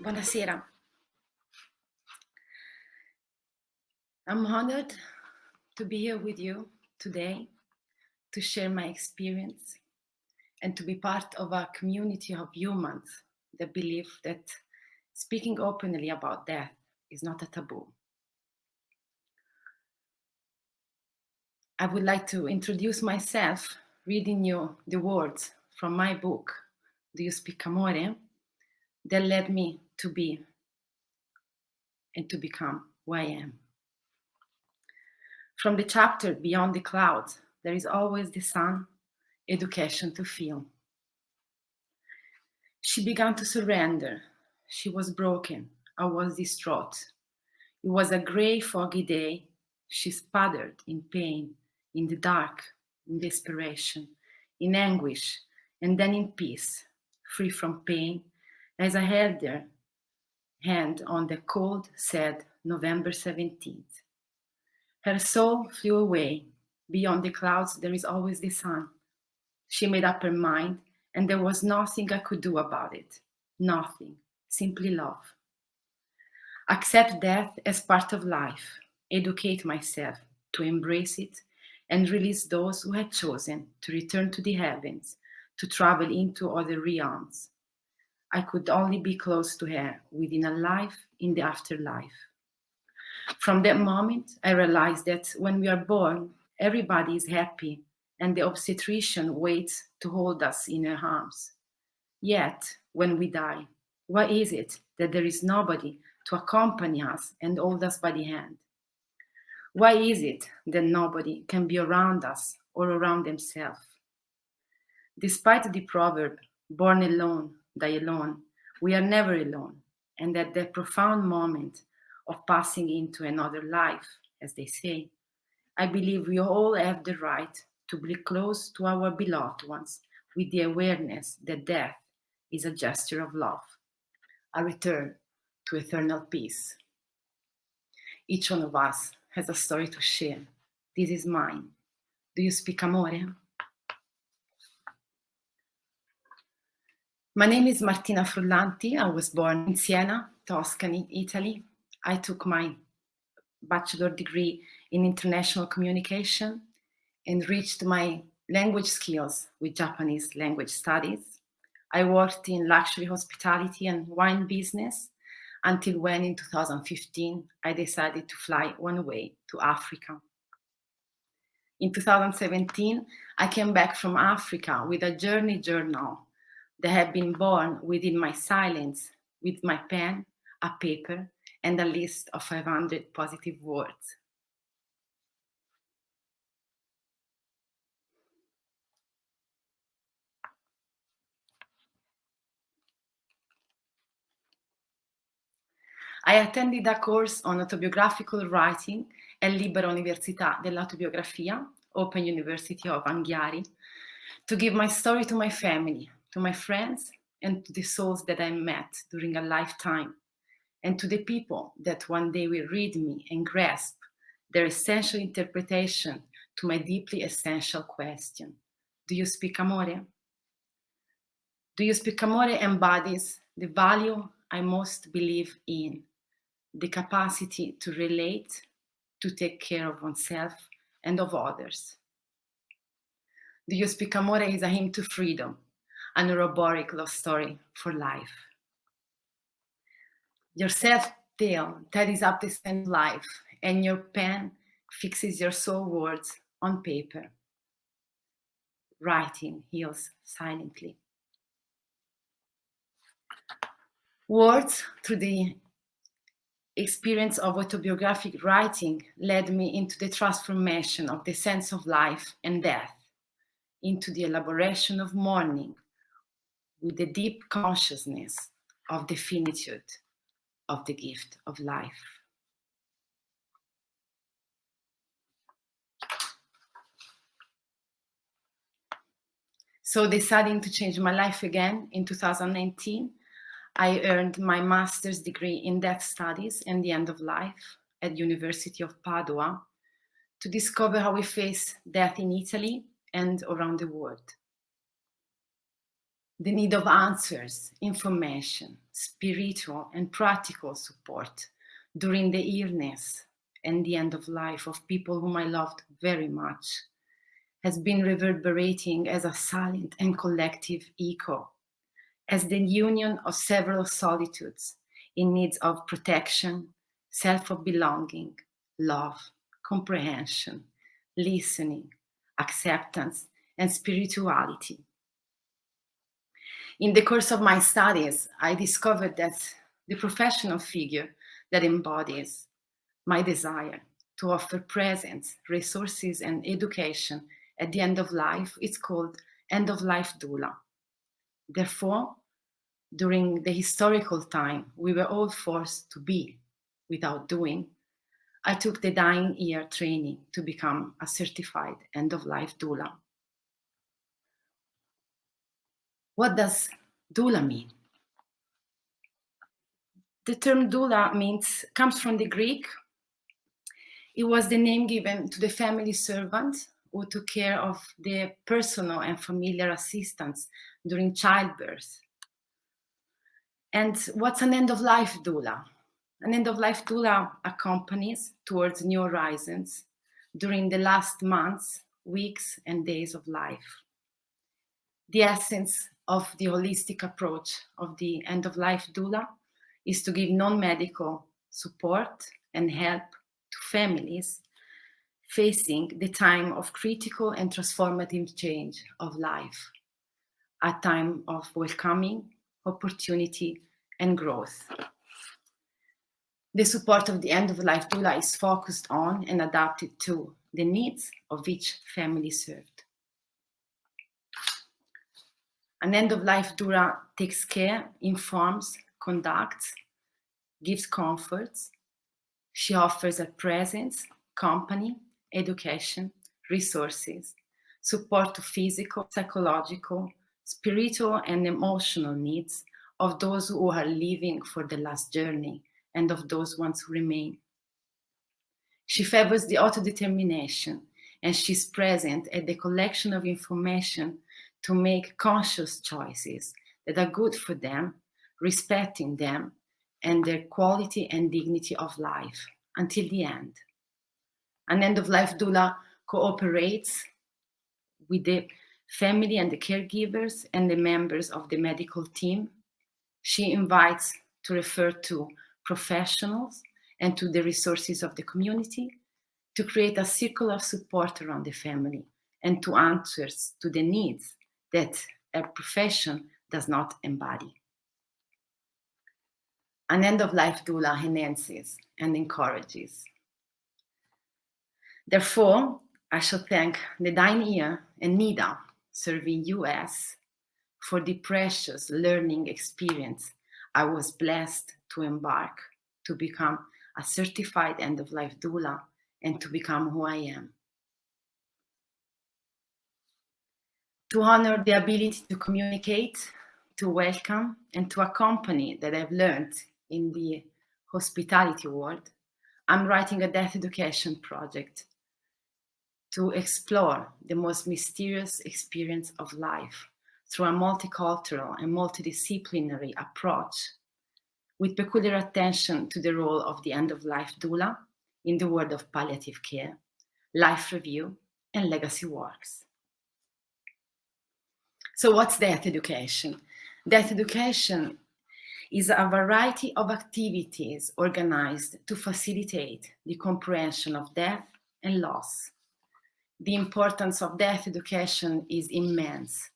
Buonasera. I'm honored to be here with you today to share my experience and to be part of a community of humans that believe that speaking openly about death is not a taboo. I would like to introduce myself reading you the words from my book, Do You Speak Amore? That led me to be and to become who I am. From the chapter Beyond the Clouds, there is always the sun, education to feel. She began to surrender. She was broken. I was distraught. It was a grey, foggy day. She sputtered in pain, in the dark, in desperation, in anguish, and then in peace, free from pain, as I held her hand on the cold, sad November 17th. Her soul flew away. Beyond the clouds, there is always the sun. She made up her mind, and there was nothing I could do about it. Nothing. Simply love. Accept death as part of life. Educate myself to embrace it and release those who had chosen to return to the heavens, to travel into other realms. I could only be close to her within a life in the afterlife. From that moment, I realized that when we are born, everybody is happy and the obstetrician waits to hold us in her arms. Yet, when we die, why is it that there is nobody to accompany us and hold us by the hand? Why is it that nobody can be around us or around themselves? Despite the proverb, born alone, die alone, we are never alone, and at that profound moment of passing into another life, as they say, I believe we all have the right to be close to our beloved ones with the awareness that death is a gesture of love, a return to eternal peace. Each one of us has a story to share. This is mine. Do you speak amore? My name is Martina Frullanti. I was born in Siena, Tuscany, Italy. I took my bachelor degree in international communication and reached my language skills with Japanese language studies. I worked in luxury hospitality and wine business until when in 2015 I decided to fly one way to Africa. In 2017, I came back from Africa with a journey journal that had been born within my silence with my pen, a paper, and a list of 500 positive words. I attended a course on autobiographical writing at Libera Università dell'Autobiografia, Open University of Anghiari, to give my story to my family, to my friends, and to the souls that I met during a lifetime, and to the people that one day will read me and grasp their essential interpretation to my deeply essential question. Do you speak amore? Do you speak amore embodies the value I most believe in, the capacity to relate, to take care of oneself and of others. Do you speak amore is a hymn to freedom, a neuroboric love story for life. Your self-tale tidies up the same life, and your pen fixes your soul words on paper. Writing heals silently. Words, through the experience of autobiographic writing, led me into the transformation of the sense of life and death, into the elaboration of mourning with the deep consciousness of the finitude of the gift of life. So deciding to change my life again in 2019, I earned my master's degree in death studies and the end of life at University of Padua to discover how we face death in Italy and around the world. the need of answers, information, spiritual and practical support during the illness and the end of life of people whom I loved very much has been reverberating as a silent and collective echo, as the union of several solitudes in needs of protection, self of belonging, love, comprehension, listening, acceptance, and spirituality. In the course of my studies, I discovered that the professional figure that embodies my desire to offer presence, resources, and education at the end of life is called End of Life Doula. Therefore, during the historical time we were all forced to be without doing, I took the dying year training to become a certified end-of-life doula. What does doula mean? The term doula comes from the Greek. It was the name given to the family servant who took care of the personal and familiar assistance during childbirth. And what's an end-of-life doula? An end-of-life doula accompanies towards new horizons during the last months, weeks, and days of life. The essence of the holistic approach of the end-of-life doula is to give non-medical support and help to families facing the time of critical and transformative change of life, a time of welcoming, opportunity, and growth. The support of the end-of-life doula is focused on and adapted to the needs of each family served. An end-of-life doula takes care, informs, conducts, gives comforts. She offers a presence, company, education, resources, support to physical, psychological, spiritual, and emotional needs of those who are living for the last journey and of those ones who remain. She favors the autodetermination, and she's present at the collection of information to make conscious choices that are good for them, respecting them and their quality and dignity of life until the end. An end-of-life doula cooperates with the family and the caregivers and the members of the medical team. She invites to refer to professionals and to the resources of the community to create a circle of support around the family and to answers to the needs that a profession does not embody. An end-of-life doula enhances and encourages. Therefore, I shall thank the dying year and NIDA serving US for the precious learning experience I was blessed to embark to become a certified end-of-life doula and to become who I am. To honor the ability to communicate, to welcome, and to accompany that I've learned in the hospitality world, I'm writing a death education project to explore the most mysterious experience of life through a multicultural and multidisciplinary approach, with peculiar attention to the role of the end-of-life doula in the world of palliative care, life review, and legacy works. So what's death education? Death education is a variety of activities organized to facilitate the comprehension of death and loss. The importance of death education is immense,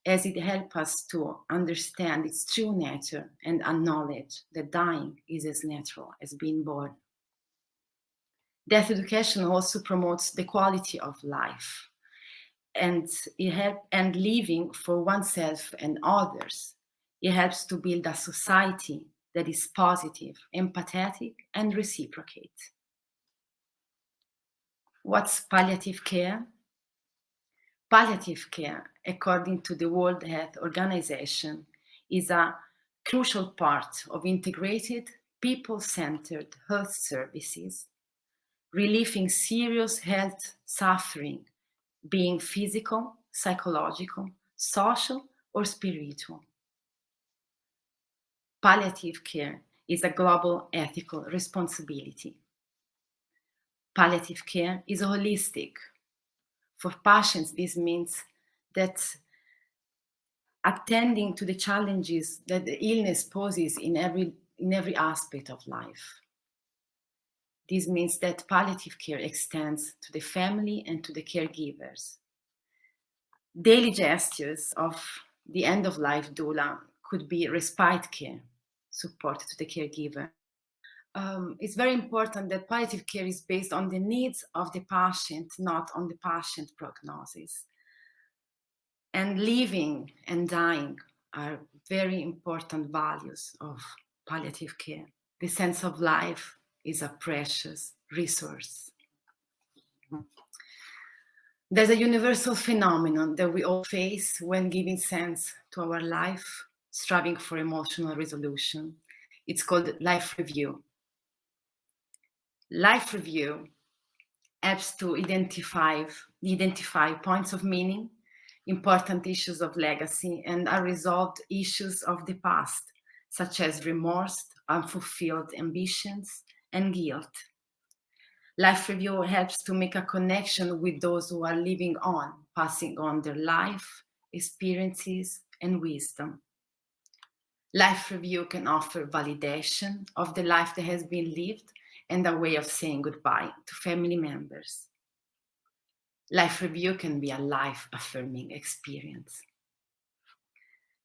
as it helps us to understand its true nature and acknowledge that dying is as natural as being born. Death education also promotes the quality of life and living for oneself and others. It helps to build a society that is positive, empathetic, and reciprocate. What's palliative care? Palliative care, according to the World Health Organization, is a crucial part of integrated, people-centered health services, relieving serious health suffering, being physical, psychological, social, or spiritual. Palliative care is a global ethical responsibility. Palliative care is holistic. For patients, this means that attending to the challenges that the illness poses in every aspect of life. This means that palliative care extends to the family and to the caregivers. Daily gestures of the End of Life Doula could be respite care, support to the caregiver. It's very important that palliative care is based on the needs of the patient, not on the patient prognosis. And living and dying are very important values of palliative care. The sense of life is a precious resource. There's a universal phenomenon that we all face when giving sense to our life, striving for emotional resolution. It's called life review. Life review helps to identify points of meaning, important issues of legacy, and unresolved issues of the past, such as remorse, unfulfilled ambitions, and guilt. Life review helps to make a connection with those who are living on, passing on their life, experiences, and wisdom. Life review can offer validation of the life that has been lived and a way of saying goodbye to family members. Life review can be a life-affirming experience.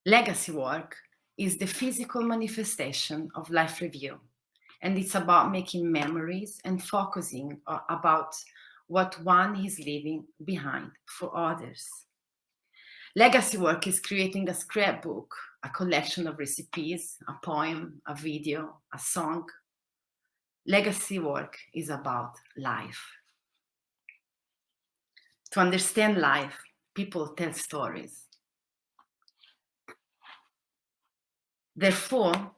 Legacy work is the physical manifestation of life review, and it's about making memories and focusing about what one is leaving behind for others. Legacy work is creating a scrapbook, a collection of recipes, a poem, a video, a song. Legacy work is about life. To understand life, people tell stories. Therefore,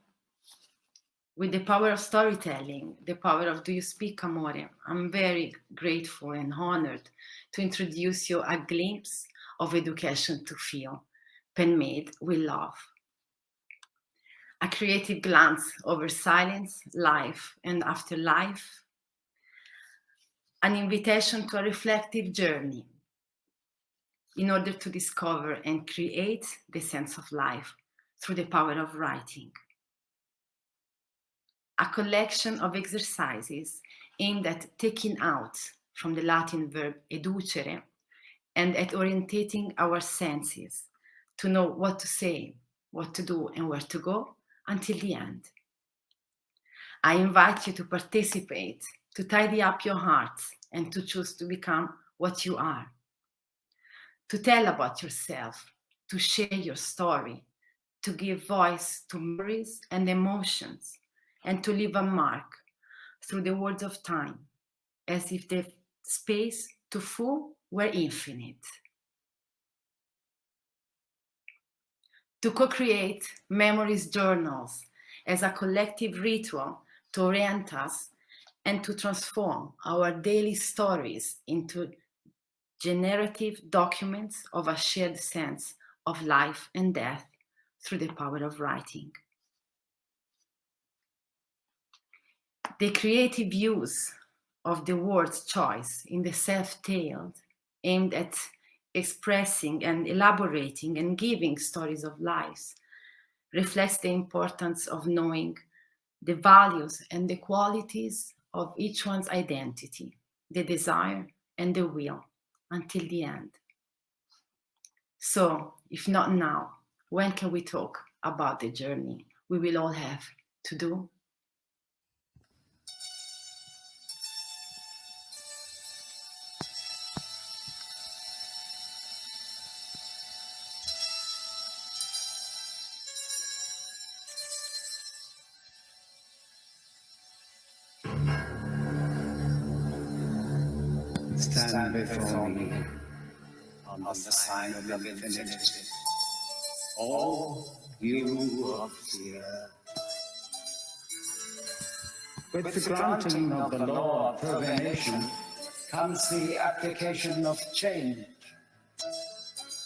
with the power of storytelling, the power of Do You Speak, Amore, I'm very grateful and honored to introduce you a glimpse of education to feel, pen-made with love. A creative glance over silence, life, and afterlife. An invitation to a reflective journey in order to discover and create the sense of life through the power of writing. A collection of exercises aimed at taking out from the Latin verb educere and at orientating our senses to know what to say, what to do, and where to go until the end. I invite you to participate, to tidy up your hearts, and to choose to become what you are. To tell about yourself, to share your story, to give voice to memories and emotions, and to leave a mark through the words of time, as if the space to full were infinite. To co-create memories journals as a collective ritual to orient us and to transform our daily stories into generative documents of a shared sense of life and death through the power of writing. The creative use of the word's choice in the self-tale aimed at expressing and elaborating and giving stories of lives reflects the importance of knowing the values and the qualities of each one's identity, the desire and the will until the end. So, if not now, when can we talk about the journey we will all have to do? Stand before me on the sign of infinity, all you of fear. With the granting of the law of profanation comes the application of change.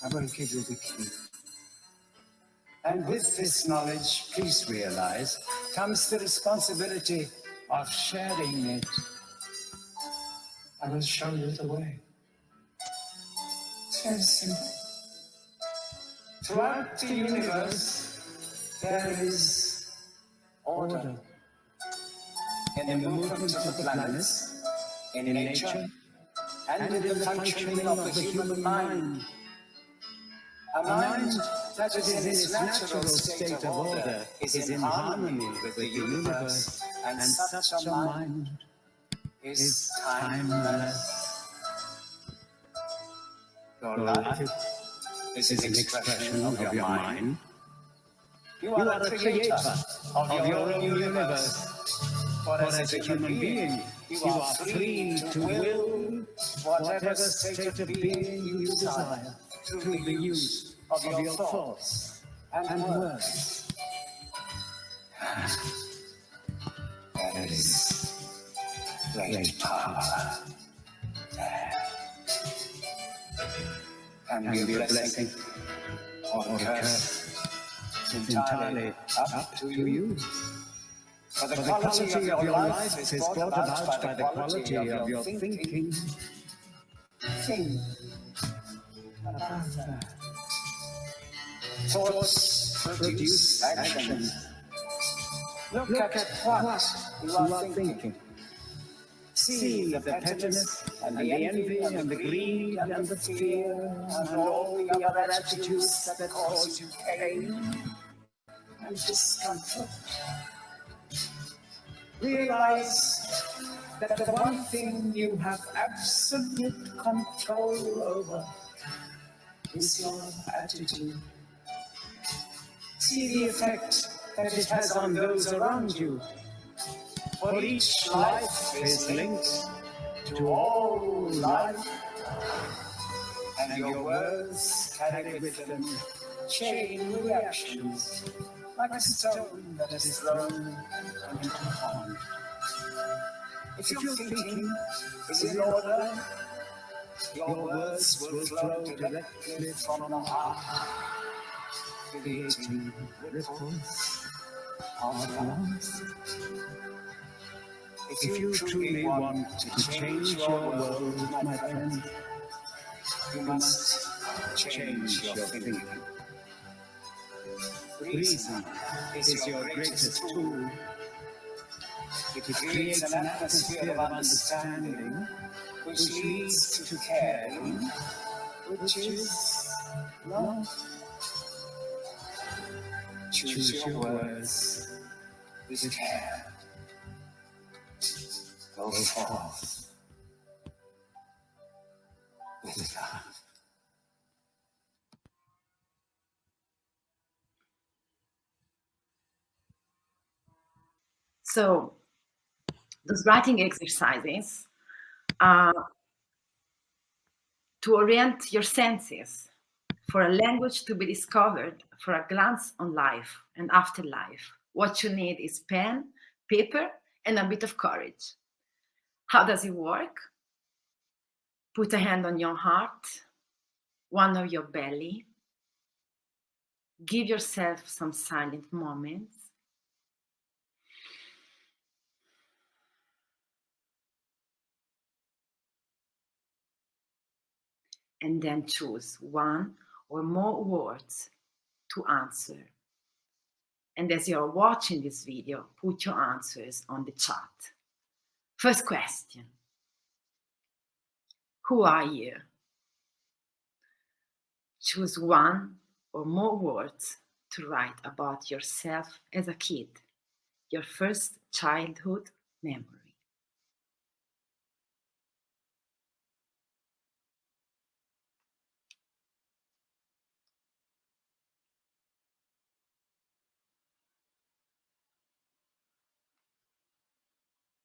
I will give you the key. And with this knowledge, please realize, comes the responsibility of sharing it. I will show you the way. It's very simple. Throughout the universe, there is order. In the movement of the planets, in nature, and in the functioning of the human mind. A mind that is in its natural state of order is in harmony with the universe, and such a mind is timeless. Your life is an expression of your mind. You are a creator of your own universe. For as a human being, you are free to will whatever state of being you desire through the use of your thoughts and words. There is great power there. Can be a blessing or a curse. It's entirely up to you. For the quality of your life is brought about by the quality of your thinking. Think about that. Thoughts produce action. Look at what you are thinking. See the pettiness and the envy and the greed and the fear and all the other attitudes that cause you pain and discomfort. Realize that the one thing you have absolute control over is your attitude. See the effect that it has on those around you. For each life is linked to all life, and your words carry with them chain reactions, like a stone that is thrown into a pond. If your thinking is in order, your words will flow directly from the heart, creating ripples of love. If you truly want to change your world, my friend, you must change your thinking. Reason is your greatest tool. It creates an atmosphere of understanding, which leads to caring, which is love. Choose your words with care. Go forth with love. So, those writing exercises are to orient your senses for a language to be discovered, for a glance on life and afterlife. What you need is pen, paper, and a bit of courage. How does it work? Put a hand on your heart, one on your belly. Give yourself some silent moments. And then choose one or more words to answer. And as you're watching this video, put your answers on the chat. First question. Who are you? Choose one or more words to write about yourself as a kid, your first childhood memory.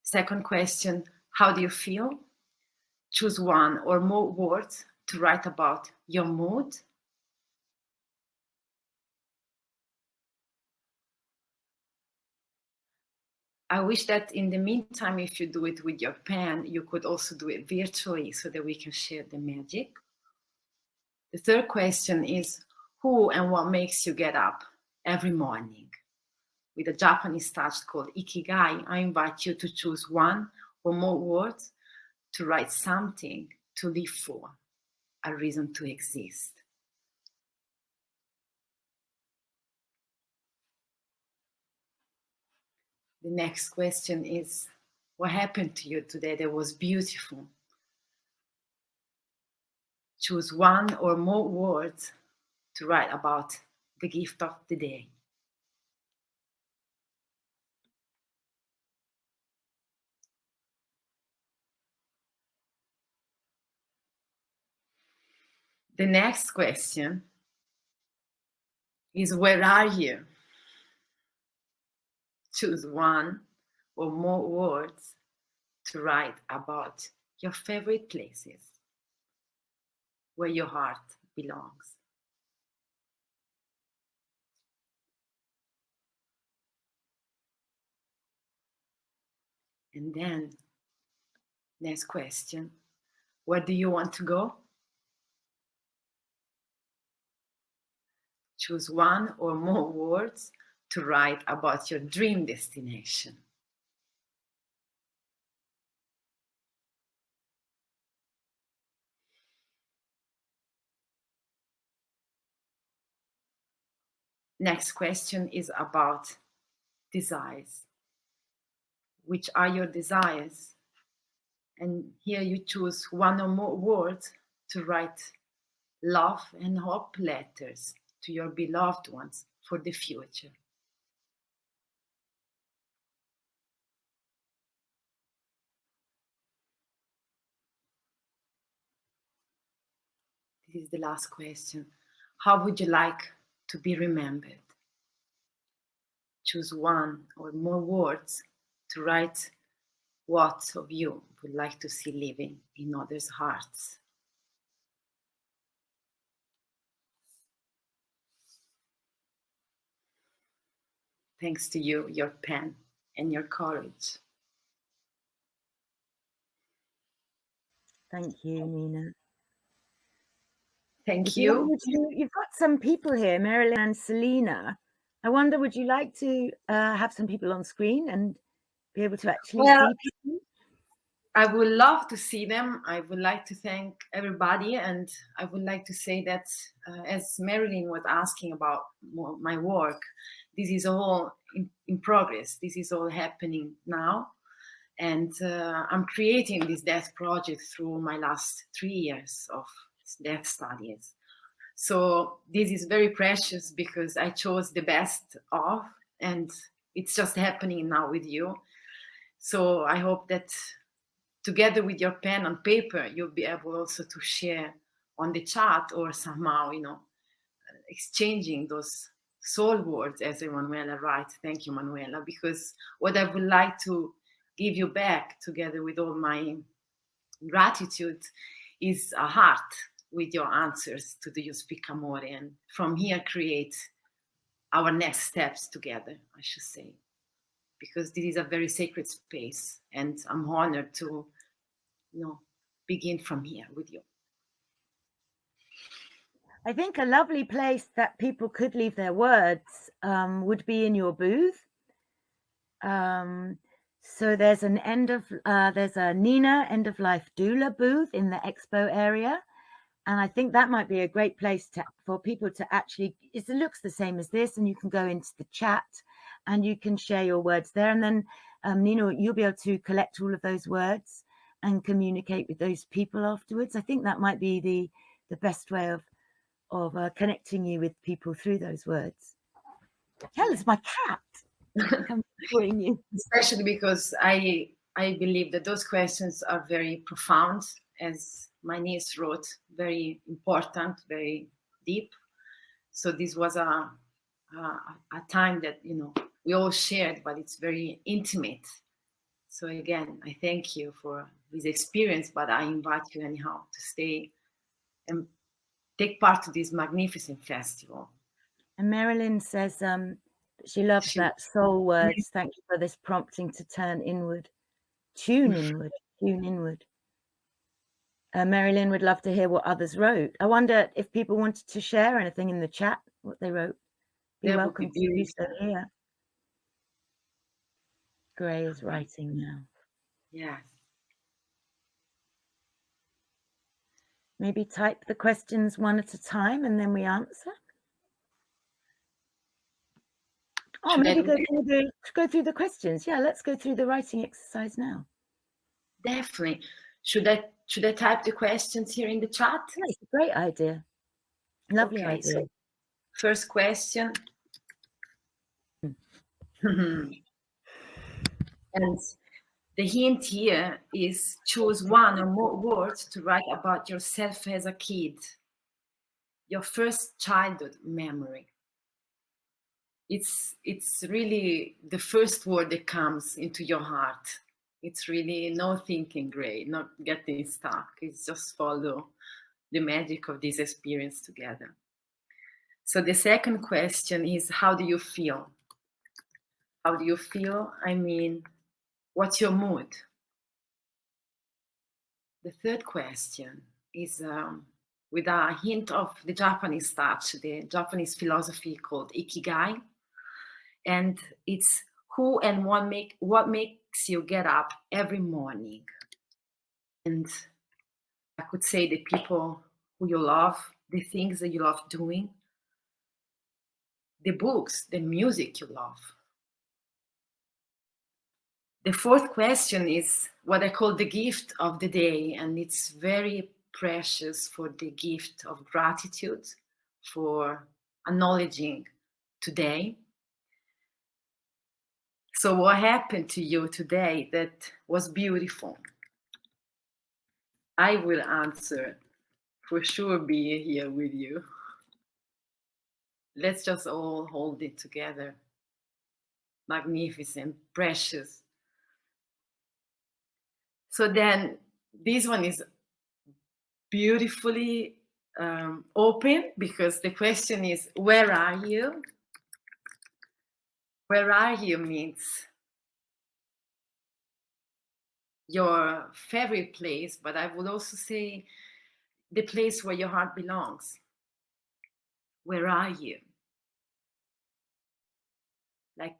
Second question, how do you feel? Choose one or more words to write about your mood. I wish that in the meantime, if you do it with your pen, you could also do it virtually so that we can share the magic. The third question is, who and what makes you get up? every morning. With a Japanese touch called Ikigai, I invite you to choose one or more words to write something to live for, a reason to exist. The next question is, what happened to you today that was beautiful? Choose one or more words to write about the gift of the day. The next question is, where are you? Choose one or more words to write about your favorite places, where your heart belongs. And then, next question, where do you want to go? Choose one or more words to write about your dream destination. Next question is about desires. Which are your desires? And here you choose one or more words to write love and hope letters to your beloved ones for the future. This is the last question. How would you like to be remembered? Choose one or more words to write what of you would like to see living in others' hearts. Thanks to you, your pen, and your courage. Thank you, Nina. Thank you. You've got some people here, Marilyn and Selena. I wonder, would you like to have some people on screen and be able to actually see people? I would love to see them. I would like to thank everybody, and I would like to say that as Marilyn was asking about my work, this is all in progress. This is all happening now, and I'm creating this death project through my last 3 years of death studies. So this is very precious because I chose the best of, and it's just happening now with you. So I hope that together with your pen and paper, you'll be able also to share on the chat or somehow, exchanging those soul words, as Emanuela writes. Thank you, Manuela, because what I would like to give you back together with all my gratitude is a heart with your answers to Do You Speak Amore? And from here create our next steps together, I should say, because this is a very sacred space, and I'm honored to begin from here with you. I think a lovely place that people could leave their words would be in your booth. So there's a Nina End of Life Doula booth in the expo area. And I think that might be a great place for people to actually, it looks the same as this, and you can go into the chat and you can share your words there. And then Nina, you'll be able to collect all of those words and communicate with those people afterwards. I think that might be the best way of connecting you with people through those words. Hell, it's my cat. Come join you. Especially because I believe that those questions are very profound, as my niece wrote, very important, very deep. So this was a time that we all shared, but it's very intimate. So again, I thank you for this experience, but I invite you anyhow to stay and take part to this magnificent festival. And Marilyn says she loves that soul words. Thank you for this prompting to turn inward, tune inward, tune inward. Marilyn would love to hear what others wrote. I wonder if people wanted to share anything in the chat, what they wrote. You're That would welcome be to do so beautiful. here. Gray is writing now. Yes. Maybe type the questions one at a time and then we answer. Oh, Should I maybe do go that? through the questions. Yeah, let's go through the writing exercise now. Definitely. Should I type the questions here in the chat? Yeah, it's a great idea. Lovely Okay, idea. so first question. And the hint here is choose one or more words to write about yourself as a kid. Your first childhood memory. It's really the first word that comes into your heart. It's really no thinking, Gray, not getting stuck. It's just follow the magic of this experience together. So the second question is, how do you feel? How do you feel? I mean, what's your mood? The third question is with a hint of the Japanese touch, the Japanese philosophy called Ikigai. And it's who and what makes you get up every morning. And I could say the people who you love, the things that you love doing, the books, the music you love. The fourth question is what I call the gift of the day, and it's very precious for the gift of gratitude, for acknowledging today. So what happened to you today that was beautiful? I will answer, for sure, be here with you. Let's just all hold it together. Magnificent, precious. So then this one is beautifully open, because the question is, where are you? Where are you means your favorite place, but I would also say the place where your heart belongs. Where are you? Like,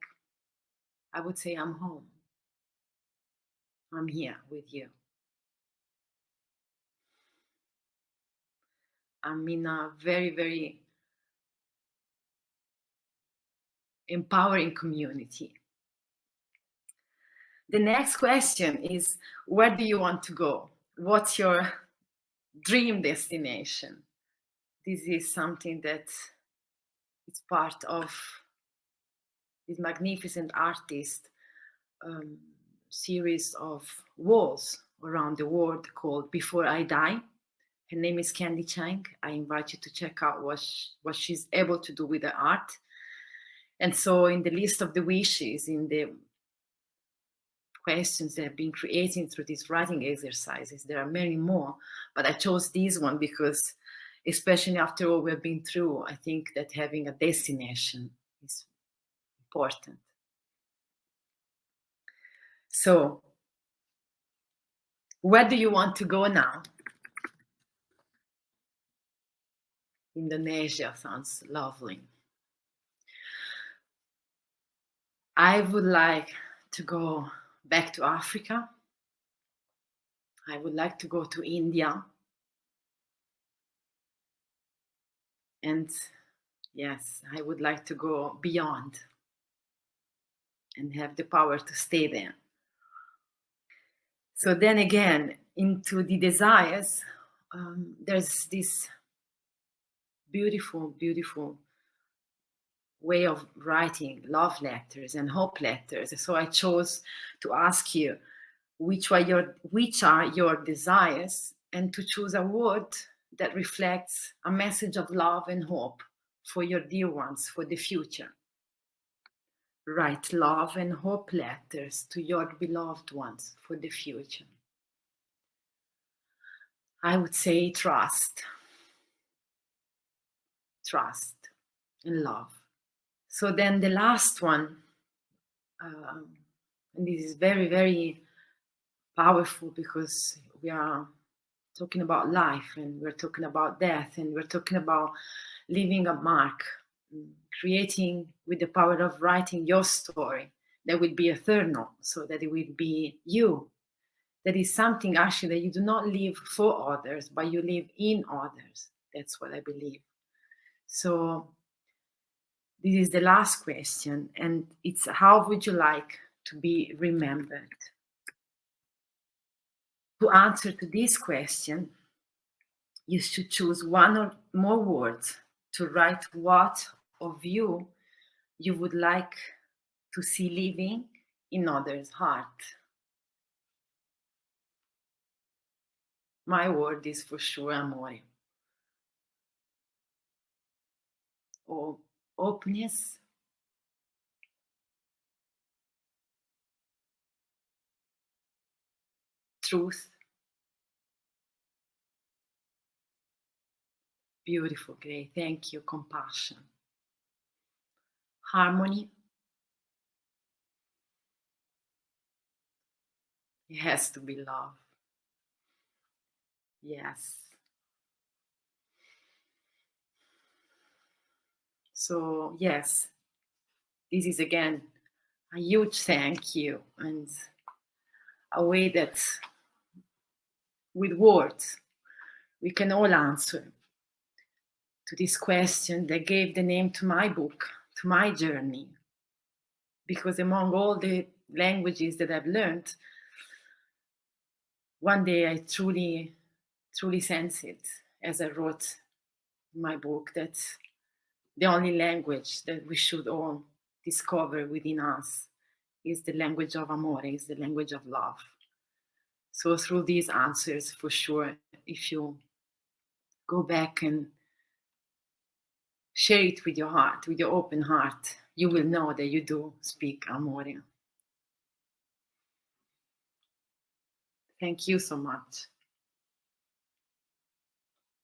I would say, I'm home. I'm here with you. I'm in a very, very empowering community. The next question is, where do you want to go? What's your dream destination? This is something that is part of this magnificent artist series of walls around the world called Before I Die. Her name is Candy Chang. I invite you to check out what she's able to do with the art. And so in the list of the wishes, in the questions that have been created through these writing exercises, there are many more, but I chose this one because, especially after all we've been through, I think that having a destination is important. So, where do you want to go now? Indonesia sounds lovely. I would like to go back to Africa. I would like to go to India. And yes, I would like to go beyond and have the power to stay there. So then again, into the desires, there's this beautiful, beautiful way of writing love letters and hope letters. So I chose to ask you which are your desires, and to choose a word that reflects a message of love and hope for your dear ones for the future. Write love and hope letters to your beloved ones for the future. I would say trust and love. So then the last one, and this is very, very powerful, because we are talking about life, and we're talking about death, and we're talking about leaving a mark, creating with the power of writing your story that will be eternal, so that it will be you. That is something actually that you do not live for others, but you live in others. That's what I believe. So this is the last question, and it's how would you like to be remembered? To answer to this question, you should choose one or more words to write what of you would like to see living in others' heart. My word is for sure amore, or openness, truth, beautiful, great, thank you, compassion, harmony, it has to be love. Yes. So, yes, this is again a huge thank you, and a way that with words we can all answer to this question that gave the name to my book, to my journey. Because among all the languages that I've learned, one day I truly sensed it as I wrote my book, that the only language that we should all discover within us is the language of amore, is the language of love. So through these answers, for sure, if you go back and share it with your heart, with your open heart, you will know that you do speak amore. Thank you so much.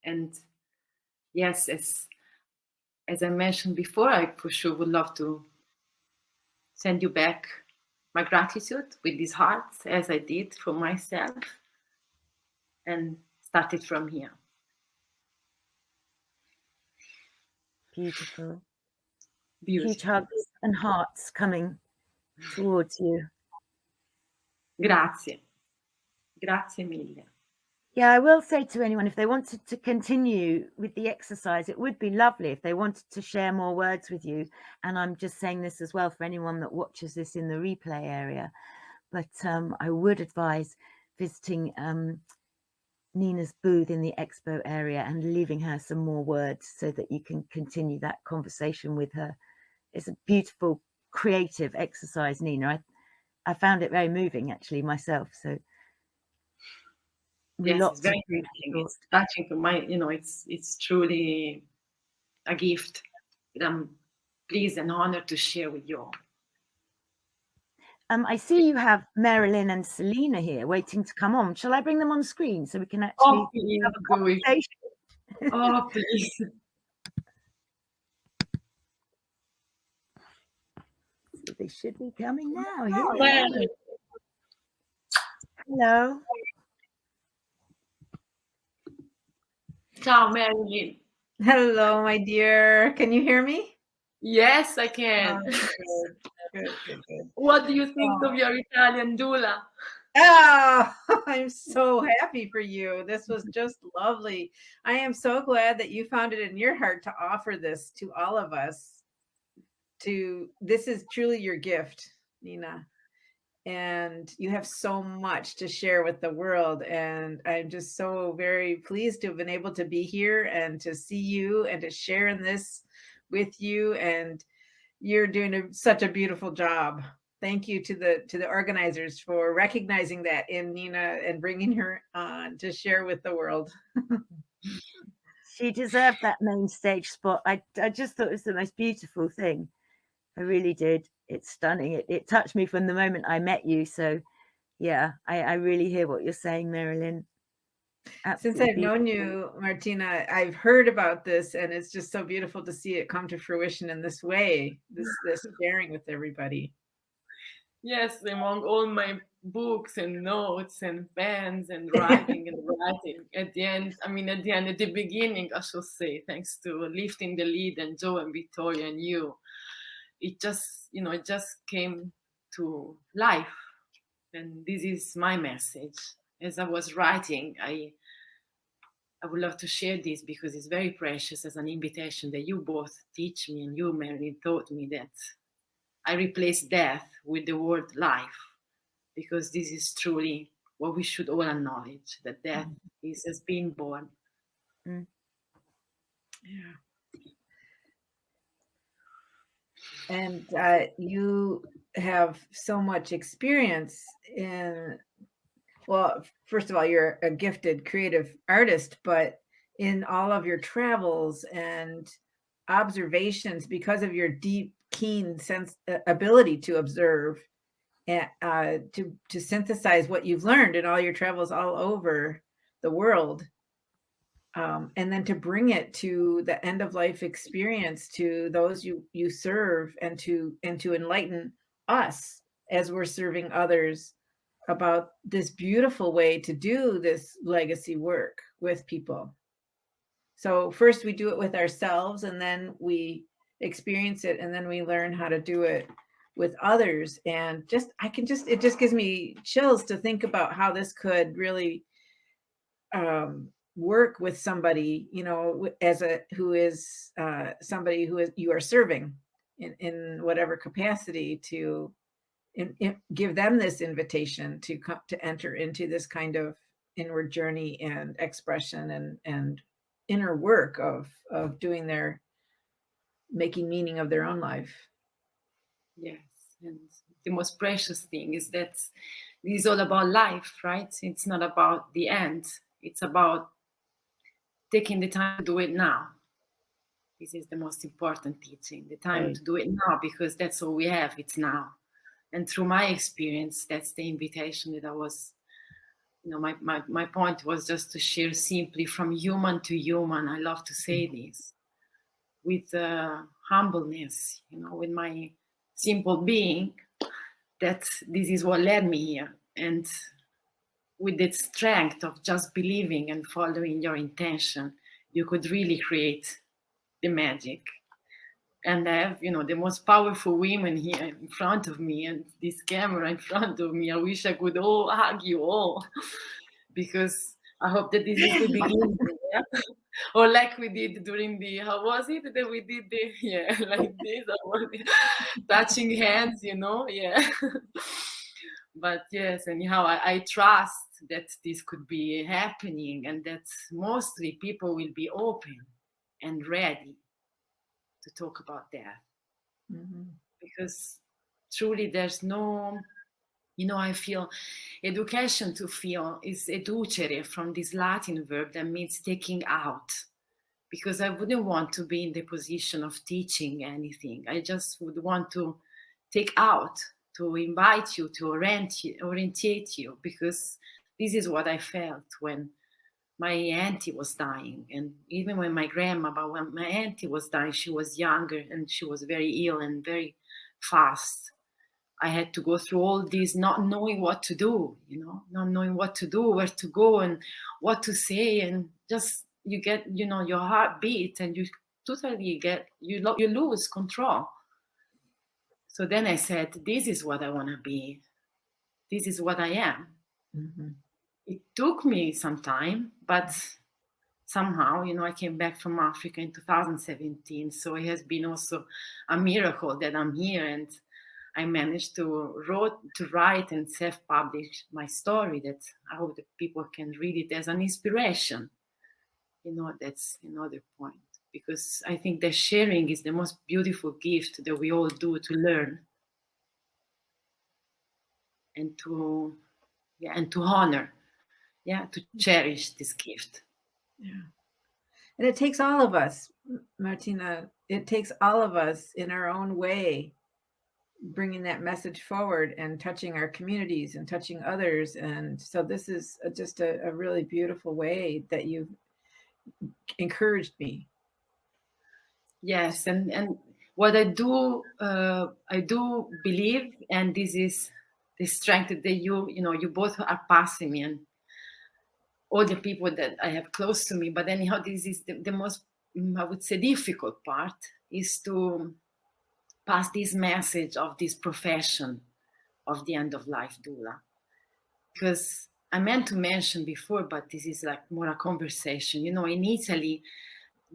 And yes, as I mentioned before, I for sure would love to send you back my gratitude with this heart, as I did for myself, and start it from here. Beautiful. Beautiful. Huge hugs and hearts coming towards you. Grazie. Grazie mille. Yeah, I will say to anyone, if they wanted to continue with the exercise, it would be lovely if they wanted to share more words with you. And I'm just saying this as well for anyone that watches this in the replay area. But I would advise visiting Nina's booth in the expo area and leaving her some more words so that you can continue that conversation with her. It's a beautiful, creative exercise, Nina. I found it very moving, actually, myself. So yes, lots it's very touching. It's touching for my, it's truly a gift that I'm pleased and honored to share with you all. I see you have Marilyn and Selena here waiting to come on. Shall I bring them on screen so we can actually have a conversation? Oh, please. So they should be coming now. Yeah. Hello. Ciao, Marilyn. Hello, my dear. Can you hear me? Yes, I can. Good. What do you think of your Italian doula? Oh, I'm so happy for you. This was just lovely. I am so glad that you found it in your heart to offer this to all of us. This is truly your gift, Nina. And you have so much to share with the world. And I'm just so very pleased to have been able to be here and to see you and to share in this with you. And you're doing such a beautiful job. Thank you to the organizers for recognizing that in Nina and bringing her on to share with the world. She deserved that main stage spot. I just thought it was the most beautiful thing. I really did. It's stunning. It touched me from the moment I met you. So yeah, I really hear what you're saying, Marilyn. Absolutely. Since I've known you, Martina, I've heard about this, and it's just so beautiful to see it come to fruition in this way, this sharing with everybody. Yes, among all my books and notes and pens and writing and writing. At the end, at the beginning, I should say, thanks to lifting the lead and Joe and Victoria and you, it just, it just came to life. And this is my message. As I was writing, I would love to share this because it's very precious as an invitation that you both teach me, and you, Marilyn, taught me that I replace death with the word life, because this is truly what we should all acknowledge, that death is as being born. Yeah. And you have so much experience in, well, first of all, you're a gifted creative artist, but in all of your travels and observations, because of your deep, keen ability to observe and to synthesize what you've learned in all your travels all over the world, and then to bring it to the end of life experience, to those you serve, and to enlighten us as we're serving others about this beautiful way to do this legacy work with people. So first we do it with ourselves, and then we experience it, and then we learn how to do it with others. And it just gives me chills to think about how this could really work with somebody, who is somebody who is you are serving in whatever capacity, to give them this invitation to come to enter into this kind of inward journey and expression and inner work of doing their making meaning of their own life. Yes, and the most precious thing is that this is all about life, right? It's not about the end. It's about taking the time to do it now. This is the most important teaching, the time to do it now, because that's all we have, it's now. And through my experience, that's the invitation that I was, my point was just to share simply from human to human. I love to say this with humbleness, with my simple being, that this is what led me here. And with the strength of just believing and following your intention, you could really create the magic. And I have, the most powerful women here in front of me, and this camera in front of me. I wish I could all hug you all, because I hope that this is the beginning. Yeah? Or like we did during how was it that we did like this, touching hands, yeah. But yes, anyhow, I trust that this could be happening, and that mostly people will be open and ready to talk about that. Because truly there's no, I feel education to feel is educere, from this Latin verb that means taking out, because I wouldn't want to be in the position of teaching anything. I just would want to take out, to invite you, to orientate you, because this is what I felt when my auntie was dying. And even when my grandma, but when my auntie was dying, she was younger and she was very ill and very fast. I had to go through all this, not knowing what to do, not knowing what to do, where to go and what to say. And just, you get, your heart beat, and you totally you lose control. So then I said, this is what I want to be. This is what I am. It took me some time, but somehow, I came back from Africa in 2017. So it has been also a miracle that I'm here, and I managed to write and self-publish my story, that I hope that people can read it as an inspiration. That's another point, because I think that sharing is the most beautiful gift that we all do, to learn and to honor, to cherish this gift. Yeah. And it takes all of us, Martina, it takes all of us in our own way, bringing that message forward and touching our communities and touching others. And so this is just a really beautiful way that you've encouraged me. Yes, and what I do believe, and this is the strength that you both are passing me, and all the people that I have close to me. But anyhow, this is the most, I would say, difficult part, is to pass this message of this profession of the end of life doula. Because I meant to mention before, but this is like more a conversation. In Italy,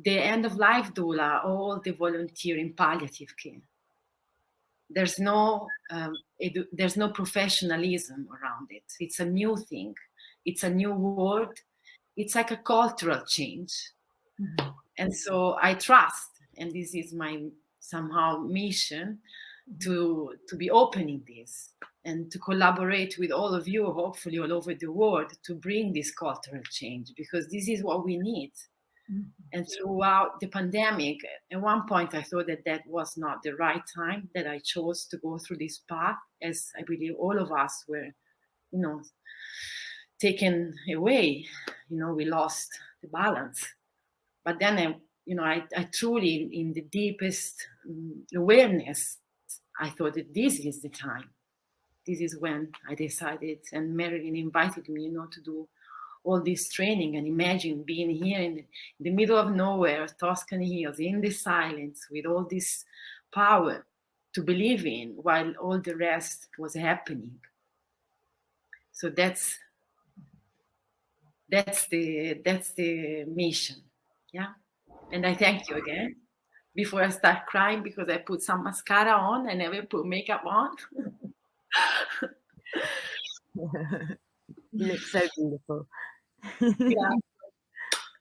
the end of life doula, all the volunteer in palliative care. There's no professionalism around it. It's a new thing. It's a new word. It's like a cultural change. Mm-hmm. And so I trust, and this is my somehow mission, to be opening this and to collaborate with all of you, hopefully all over the world, to bring this cultural change, because this is what we need. Mm-hmm. And throughout the pandemic, at one point I thought that was not the right time, that I chose to go through this path, as I believe all of us were, taken away. We lost the balance. But then I truly, in the deepest awareness, I thought that this is the time. This is when I decided, and Marilyn invited me, to do all this training. And imagine being here in the middle of nowhere, Tuscany Hills, in the silence, with all this power to believe in, while all the rest was happening. So that's the mission. Yeah. And I thank you again. Before I start crying, because I put some mascara on, I never put makeup on. You look so beautiful. Yeah.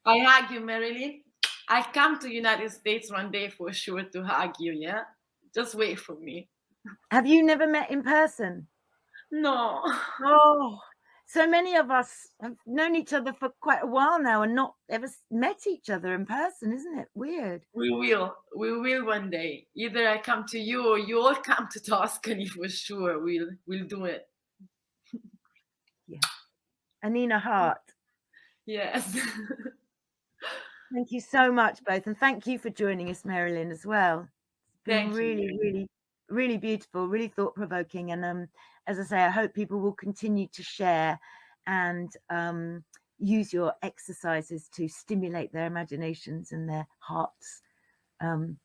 I hug you, Marilyn. I come to United States one day for sure to hug you. Yeah, just wait for me. Have you never met in person? No. Oh, so many of us have known each other for quite a while now and not ever met each other in person. Isn't it weird? We will one day. Either I come to you, or you all come to Tuscany for sure. We'll do it. Yeah. Anina Hart. Yes. Thank you so much, both, and thank you for joining us, Marilyn, as well. It's been really beautiful, really thought-provoking, and as I say, I hope people will continue to share and use your exercises to stimulate their imaginations and their hearts in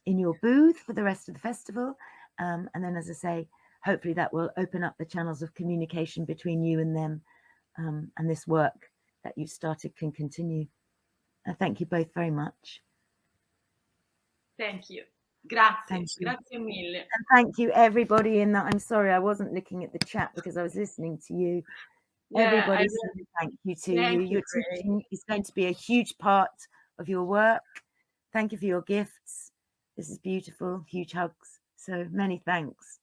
your booth for the rest of the festival, and then, as I say, hopefully that will open up the channels of communication between you and them, and this work that you've started can continue. Thank you both very much. Thank you. Grazie. Thank you. Grazie mille. And thank you, everybody in that. I'm sorry, I wasn't looking at the chat because I was listening to you. Yeah, everybody, thank you to you. Your teaching is going to be a huge part of your work. Thank you for your gifts. This is beautiful. Huge hugs. So many thanks.